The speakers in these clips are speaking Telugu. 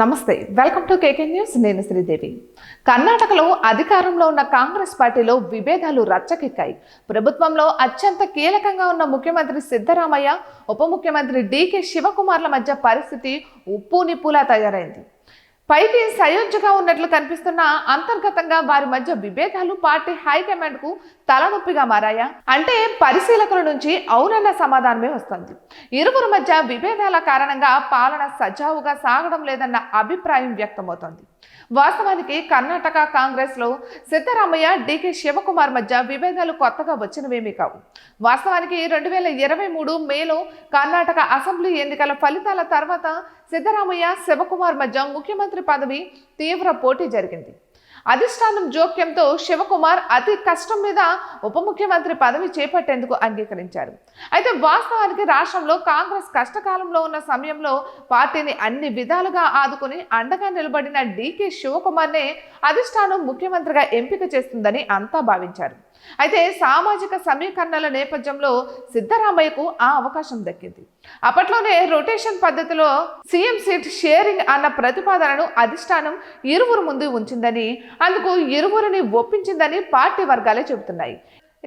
నమస్తే, వెల్కమ్ టు కేకే న్యూస్. నేను శ్రీదేవి. కర్ణాటకలో అధికారంలో ఉన్న కాంగ్రెస్ పార్టీలో విభేదాలు రచ్చకెక్కాయి. ప్రభుత్వంలో అత్యంత కీలకంగా ఉన్న ముఖ్యమంత్రి సిద్ధరామయ్య, ఉప ముఖ్యమంత్రి డికే శివకుమార్ల మధ్య పరిస్థితి ఉప్పు నిప్పులా తయారైంది. పైకి సయోధ్యగా ఉన్నట్లు కనిపిస్తున్న అంతర్గతంగా వారి మధ్య విభేదాలు పార్టీ హైకమాండ్ కు తలనొప్పిగా మారాయా అంటే పరిశీలకుల నుంచి అవునన్న సమాధానమే వస్తుంది. ఇరువురు మధ్య విభేదాల కారణంగా పాలన సజావుగా సాగడం లేదన్న అభిప్రాయం వ్యక్తమవుతోంది. వాస్తవానికి కర్ణాటక కాంగ్రెస్ లో సిద్ధరామయ్య, డికే శివకుమార్ మధ్య విభేదాలు కొత్తగా వచ్చినవేమీ కావు. వాస్తవానికి 2023 మేలో కర్ణాటక అసెంబ్లీ ఎన్నికల ఫలితాల తర్వాత సిద్ధరామయ్య, శివకుమార్ మధ్య ముఖ్యమంత్రి పదవి తీవ్ర పోటీ జరిగింది. అధిష్టానం జోక్యంతో శివకుమార్ అతి కష్టం మీద ఉప ముఖ్యమంత్రి పదవి చేపట్టేందుకు అంగీకరించారు. అయితే వాస్తవానికి రాష్ట్రంలో కాంగ్రెస్ కష్టకాలంలో ఉన్న సమయంలో పార్టీని అన్ని విధాలుగా ఆదుకుని అండగా నిలబడిన డికే శివకుమార్నే అధిష్టానం ముఖ్యమంత్రిగా ఎంపిక చేస్తుందని అంతా భావించారు. అయితే సామాజిక సమీకరణల నేపథ్యంలో సిద్ధరామయ్యకు ఆ అవకాశం దక్కింది. అప్పట్లోనే రొటేషన్ పద్ధతిలో సీఎం సీట్ షేరింగ్ అన్న ప్రతిపాదనను అధిష్టానం ఇరువురు ముందు ఉంచిందని, అందుకు ఇరువురిని ఒప్పించిందని పార్టీ వర్గాలే చెబుతున్నాయి.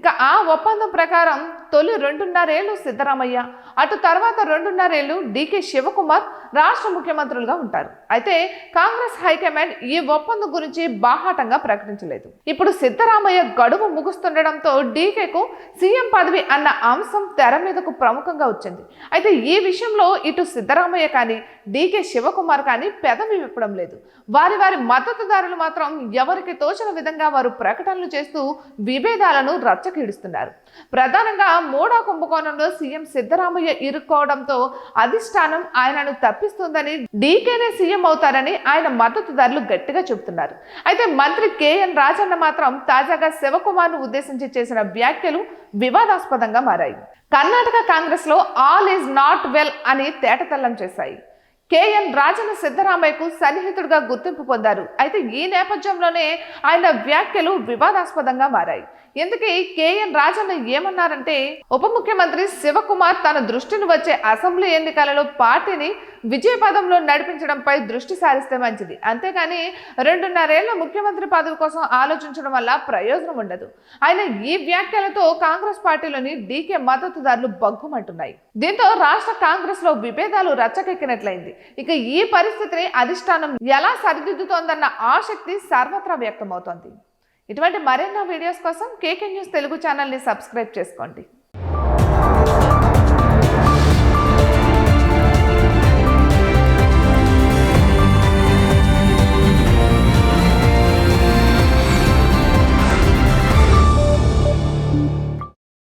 ఇక ఆ ఒప్పందం ప్రకారం తొలి 2.5 ఏళ్లు సిద్ధరామయ్య, అటు తర్వాత 2.5 ఏళ్లు డికే శివకుమార్ రాష్ట్ర ముఖ్యమంత్రులుగా ఉంటారు. అయితే కాంగ్రెస్ హైకమాండ్ ఈ ఒప్పందం గురించి బాహాటంగా ప్రకటించలేదు. ఇప్పుడు సిద్ధరామయ్య గడువు ముగుస్తుండడంతో డీకేకు సీఎం పదవి అన్న అంశం తెర మీదకు ప్రముఖంగా వచ్చింది. అయితే ఈ విషయంలో ఇటు సిద్ధరామయ్య కానీ డికే శివకుమార్ కానీ పెదవి విప్పడం లేదు. వారి మద్దతుదారులు మాత్రం ఎవరికి తోచిన విధంగా వారు ప్రకటనలు చేస్తూ విభేదాలను రచ్చకీడుస్తున్నారు. ప్రధానంగా మోడా కుంభకోణంలో సీఎం సిద్ధరామయ్య ఇరుక్కోవడంతో అధిష్టానం ఆయనను తప్పిస్తుందని, డీకేనే సీఎం అవుతారని ఆయన మద్దతుదారులు గట్టిగా చెబుతున్నారు. అయితే మంత్రి కేఎన్ రాజన్న మాత్రం తాజాగా శివకుమార్ను ఉద్దేశించి చేసిన వ్యాఖ్యలు వివాదాస్పదంగా మారాయి. కర్ణాటక కాంగ్రెస్ లో ఆల్ ఈజ్ నాట్ వెల్ అని తేటతెల్లం చేశాయి. కేఎన్ రాజన్న సిద్ధరామయ్యకు సన్నిహితుడిగా గుర్తింపు పొందారు. అయితే ఈ నేపథ్యంలోనే ఆయన వ్యాఖ్యలు వివాదాస్పదంగా మారాయి. ఎందుకే కేఎన్ రాజన్న ఏమన్నారంటే, ఉప ముఖ్యమంత్రి శివకుమార్ తన దృష్టిని వచ్చే అసెంబ్లీ ఎన్నికలలో పార్టీని విజయపదంలో నడిపించడంపై దృష్టి సారిస్తే మంచిది, అంతేకాని 2.5 ఏళ్ల ముఖ్యమంత్రి పదవి కోసం ఆలోచించడం వల్ల ప్రయోజనం ఉండదు. ఆయన ఈ వ్యాఖ్యలతో కాంగ్రెస్ పార్టీలోని డీకే మద్దతుదారులు బగ్గుమంటున్నాయి. దీంతో రాష్ట్ర కాంగ్రెస్ లో విభేదాలు రచ్చకెక్కినట్లయింది. ఇక ఈ పరిస్థితిని అధిష్టానం ఎలా సరిదిద్దుతోందన్న ఆసక్తి సర్వత్రా వ్యక్తమవుతోంది. ఇటువంటి మరెన్నో వీడియోస్ కోసం కేకే న్యూస్ తెలుగు ఛానల్ని సబ్స్క్రైబ్ చేసుకోండి.